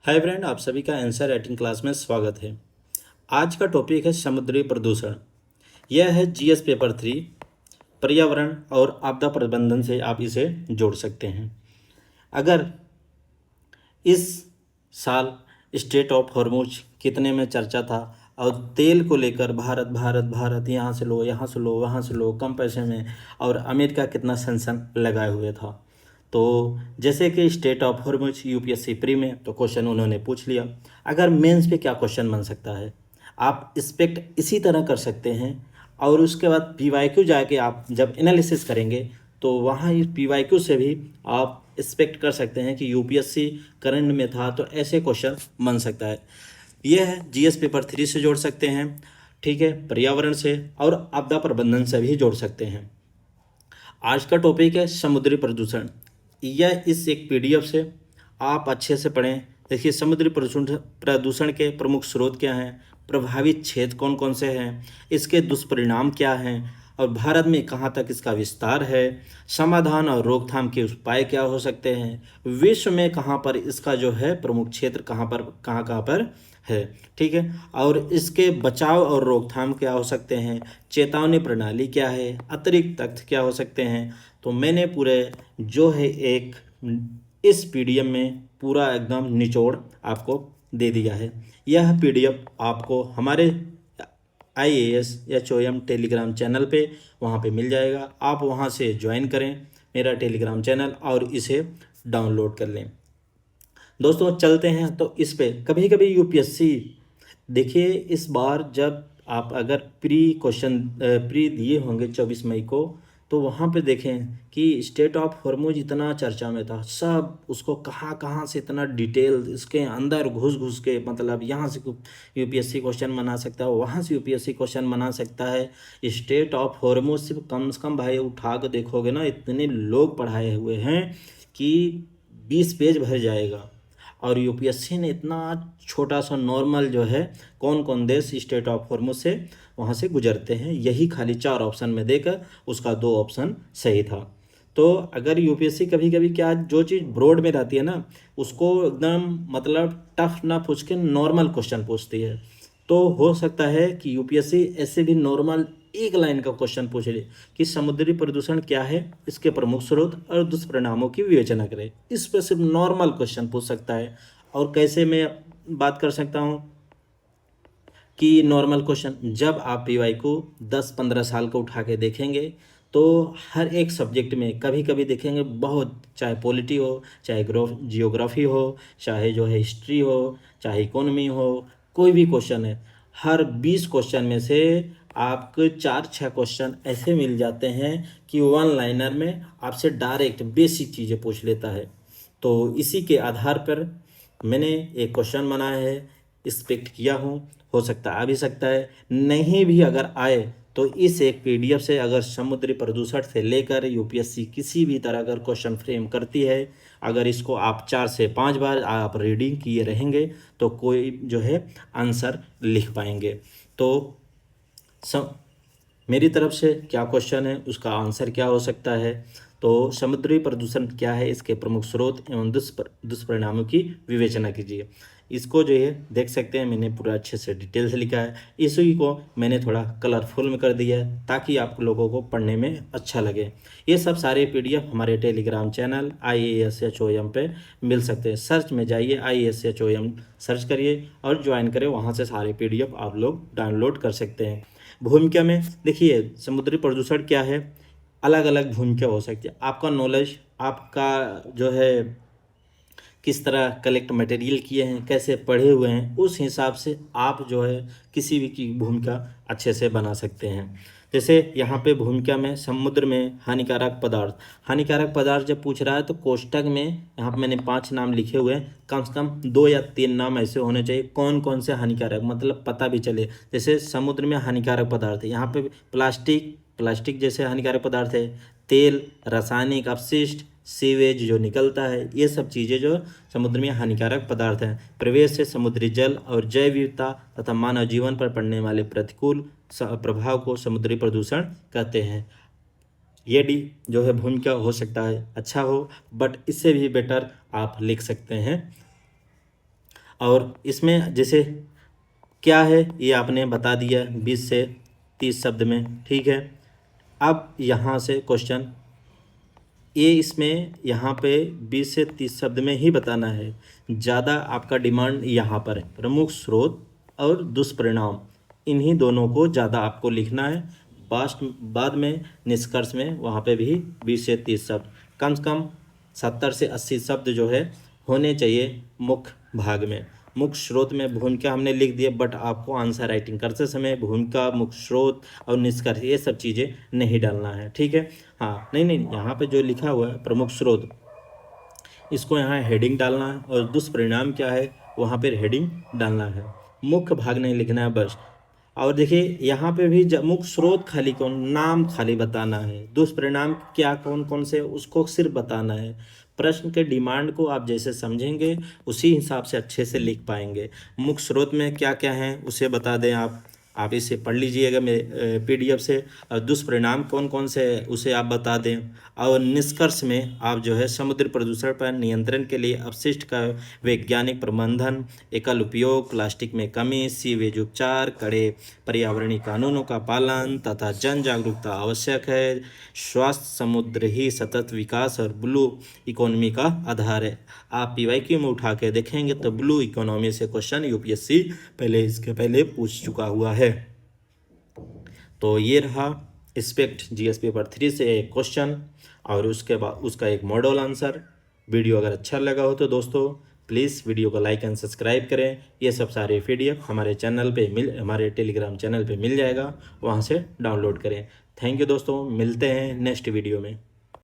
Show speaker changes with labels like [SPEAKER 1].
[SPEAKER 1] Hi friend, आप सभी का आंसर राइटिंग क्लास में स्वागत है। आज का टॉपिक है समुद्री प्रदूषण। यह है जीएस पेपर 3 पर्यावरण और आपदा प्रबंधन से आप इसे जोड़ सकते हैं। अगर इस साल स्टेट ऑफ हॉर्मुज कितने में चर्चा था और तेल को लेकर भारत भारत भारत यहाँ से लो यहाँ से लो वहाँ से लो कम पैसे में, और अमेरिका कितना सनसन लगाए हुए था। तो जैसे कि state of Hormuz UPSC pre में तो क्वेश्चन उन्होंने पूछ लिया। अगर मेंस पे क्या क्वेश्चन बन सकता है, आप एक्सपेक्ट इसी तरह कर सकते हैं। और उसके बाद पीवाईक्यू जाके आप जब एनालिसिस करेंगे तो वहाँ इस पीवाईक्यू से भी आप एक्सपेक्ट कर सकते हैं कि यूपीएससी करंट में था तो ऐसे क्वेश्चन बन सकता है। यह है जीएस पेपर 3 से जोड़ सकते हैं, ठीक है, पर्यावरण से और आपदा प्रबंधन से भी जोड़ सकते हैं। आज का टॉपिक है समुद्री प्रदूषण। यह इस एक पीडीएफ से आप अच्छे से पढ़ें। देखिए, समुद्री प्रदूषण प्रदूषण के प्रमुख स्रोत क्या हैं, प्रभावित क्षेत्र कौन कौन से हैं, इसके दुष्परिणाम क्या हैं और भारत में कहाँ तक इसका विस्तार है, समाधान और रोकथाम के उपाय क्या हो सकते हैं, विश्व में कहाँ पर इसका जो है प्रमुख क्षेत्र कहाँ कहाँ पर है, ठीक है, और इसके बचाव और रोकथाम क्या हो सकते हैं, चेतावनी प्रणाली क्या है, अतिरिक्त तथ्य क्या हो सकते हैं। तो मैंने पूरे जो है एक इस पीडीएफ में पूरा एकदम निचोड़ आपको दे दिया है। यह पीडीएफ आपको हमारे IAS HOM टेलीग्राम चैनल पे वहाँ पे मिल जाएगा। आप वहाँ से ज्वाइन करें मेरा टेलीग्राम चैनल और इसे डाउनलोड कर लें। दोस्तों चलते हैं तो इस पे कभी कभी यूपीएससी, देखिए इस बार जब आप अगर प्री दिए होंगे 24 मई को, तो वहाँ पे देखें कि स्टेट ऑफ हॉर्मुज इतना चर्चा में था, सब उसको कहाँ कहाँ से इतना डिटेल इसके अंदर घुस घुस के, मतलब यहाँ से यूपीएससी क्वेश्चन बना सकता है, वहाँ से यूपीएससी क्वेश्चन बना सकता है। स्टेट ऑफ हॉर्मुज सिर्फ कम से कम भाई उठा के देखोगे ना, इतने लोग पढ़ाए हुए हैं कि 20 पेज भर जाएगा। और यूपीएससी ने इतना छोटा सा नॉर्मल जो है कौन कौन देश स्टेट ऑफ हॉर्मुज से वहाँ से गुजरते हैं, यही खाली 4 ऑप्शन में देकर उसका 2 ऑप्शन सही था। तो अगर यूपीएससी कभी कभी क्या जो चीज़ ब्रॉड में रहती है ना, उसको एकदम मतलब टफ ना पूछ के नॉर्मल क्वेश्चन पूछती है। तो हो सकता है कि यूपीएससी ऐसे भी नॉर्मल एक लाइन का क्वेश्चन पूछ ले कि समुद्री प्रदूषण क्या है, इसके प्रमुख स्रोत और दुष्परिणामों की विवेचना करें। इस पर सिर्फ नॉर्मल क्वेश्चन पूछ सकता है। और कैसे मैं बात कर सकता हूँ कि नॉर्मल क्वेश्चन, जब आप पीवाई को 10-15 साल को उठा के देखेंगे तो हर एक सब्जेक्ट में कभी कभी देखेंगे बहुत, चाहे पॉलिटी हो, चाहे जियोग्राफी हो, चाहे जो है हिस्ट्री हो, चाहे इकोनॉमी हो, कोई भी क्वेश्चन है, हर 20 क्वेश्चन में से आपको 4-6 क्वेश्चन ऐसे मिल जाते हैं कि वन लाइनर में आपसे डायरेक्ट बेसिक चीज़ें पूछ लेता है। तो इसी के आधार पर मैंने एक क्वेश्चन बनाया है, एक्सपेक्ट किया हूँ, हो सकता आ भी सकता है, नहीं भी अगर आए तो इस एक पीडीएफ से अगर समुद्री प्रदूषण से लेकर यूपीएससी किसी भी तरह अगर क्वेश्चन फ्रेम करती है, अगर इसको आप 4 से 5 बार आप रीडिंग किए रहेंगे तो कोई जो है आंसर लिख पाएंगे। तो सम मेरी तरफ से क्या क्वेश्चन है, उसका आंसर क्या हो सकता है। तो समुद्री प्रदूषण क्या है, इसके प्रमुख स्रोत एवं दुष्परिणामों की विवेचना कीजिए। इसको जो है देख सकते हैं, मैंने पूरा अच्छे से डिटेल से लिखा है। इसी को मैंने थोड़ा कलरफुल में कर दिया है ताकि आप लोगों को पढ़ने में अच्छा लगे। ये सब सारे पीडीएफ हमारे टेलीग्राम चैनल IAS HOM पे मिल सकते हैं। सर्च में जाइए, IAS HOM सर्च करिए और ज्वाइन करें, वहाँ से सारे पीडीएफ आप लोग डाउनलोड कर सकते हैं। भूमिका में देखिए, समुद्री प्रदूषण क्या है, अलग अलग भूमिका हो सकती है। आपका नॉलेज, आपका जो है किस तरह कलेक्ट मटेरियल किए हैं, कैसे पढ़े हुए हैं, उस हिसाब से आप जो है किसी भी की भूमिका अच्छे से बना सकते हैं। जैसे यहाँ पे भूमिका में समुद्र में हानिकारक पदार्थ जब पूछ रहा है तो कोष्टक में यहाँ पे मैंने 5 नाम लिखे हुए हैं, कम से कम 2 या 3 नाम ऐसे होने चाहिए कौन कौन से हानिकारक, मतलब पता भी चले। जैसे समुद्र में हानिकारक पदार्थ है, यहाँ पे प्लास्टिक जैसे हानिकारक पदार्थ है, तेल, रासायनिक अपशिष्ट, सीवेज जो निकलता है, ये सब चीज़ें जो समुद्र में हानिकारक पदार्थ हैं। प्रवेश से समुद्री जल और जैव विविधता तथा मानव जीवन पर पड़ने वाले प्रतिकूल प्रभाव को समुद्री प्रदूषण कहते हैं। ये डी जो है भूमिका हो सकता है अच्छा हो, बट इससे भी बेटर आप लिख सकते हैं। और इसमें जैसे क्या है ये आपने बता दिया 20 से 30 शब्द में, ठीक है। अब यहाँ से क्वेश्चन ये इसमें यहाँ पे 20 से 30 शब्द में ही बताना है। ज़्यादा आपका डिमांड यहाँ पर है, प्रमुख स्रोत और दुष्परिणाम, इन्हीं दोनों को ज़्यादा आपको लिखना है। बाद में निष्कर्ष में वहाँ पे भी 20 से 30 शब्द, कम से कम 70 से 80 शब्द जो है होने चाहिए मुख्य भाग में। मुख्य स्रोत में भूमिका हमने लिख दिया, बट आपको आंसर राइटिंग करते समय भूमिका, मुख्य स्रोत और निष्कर्ष ये सब चीज़ें नहीं डालना है, ठीक है। हाँ, नहीं, यहाँ पे जो लिखा हुआ है प्रमुख स्रोत, इसको यहाँ हेडिंग डालना है, और दुष्परिणाम क्या है वहाँ पर हेडिंग डालना है, मुख्य भाग नहीं लिखना है बस। और देखिए यहाँ पे भी मुख्य स्रोत खाली कौन, नाम खाली बताना है, दुष्परिणाम क्या कौन कौन से उसको सिर्फ बताना है। प्रश्न के डिमांड को आप जैसे समझेंगे उसी हिसाब से अच्छे से लिख पाएंगे। मुख्य स्रोत में क्या क्या है उसे बता दें आप इसे पढ़ लीजिएगा मेरे PDF से। और दुष्परिणाम कौन कौन से उसे आप बता दें। और निष्कर्ष में आप जो है समुद्र प्रदूषण पर नियंत्रण के लिए अपशिष्ट का वैज्ञानिक प्रबंधन, एकल उपयोग, प्लास्टिक में कमी, सीवेज उपचार, कड़े पर्यावरणीय कानूनों का पालन तथा जन जागरूकता आवश्यक है। स्वास्थ्य समुद्र ही सतत विकास और ब्लू इकोनॉमी का आधार है। आप PYQ में उठा के देखेंगे तो ब्लू इकोनॉमी से क्वेश्चन UPSC इसके पहले पूछ चुका हुआ है। तो ये रहा एस्पेक्ट GS पेपर 3 से एक क्वेश्चन और उसके बाद उसका एक मॉडल आंसर। वीडियो अगर अच्छा लगा हो तो दोस्तों प्लीज़ वीडियो को लाइक एंड सब्सक्राइब करें। ये सब सारे PDF हमारे चैनल पे हमारे टेलीग्राम चैनल पे मिल जाएगा, वहाँ से डाउनलोड करें। थैंक यू दोस्तों, मिलते हैं नेक्स्ट वीडियो में।